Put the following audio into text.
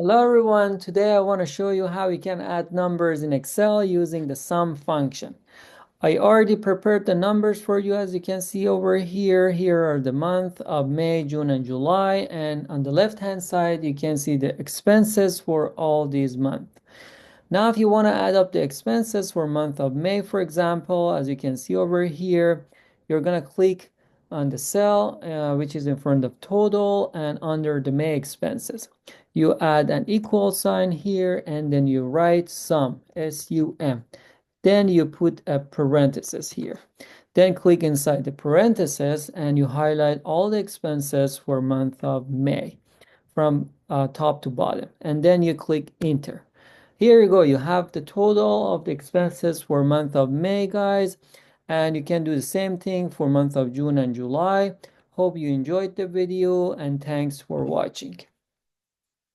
Hello everyone, today I want to show you how you can add numbers in Excel using the sum function. I already prepared the numbers for you as you can see over here. Here are the month of May, June, and July, and on the left hand side you can see the expenses for all these months. Now if you want to add up the expenses for month of May, for example, as you can see over here, you're going to click on the cell which is in front of total and under the May expenses. You add an equal sign here and then you write sum, S-U-M. Then you put a parenthesis here. Then click inside the parenthesis and you highlight all the expenses for month of May from top to bottom. And then you click enter. Here you go. You have the total of the expenses for month of May, guys. And you can do the same thing for month of June and July. Hope you enjoyed the video and thanks for watching.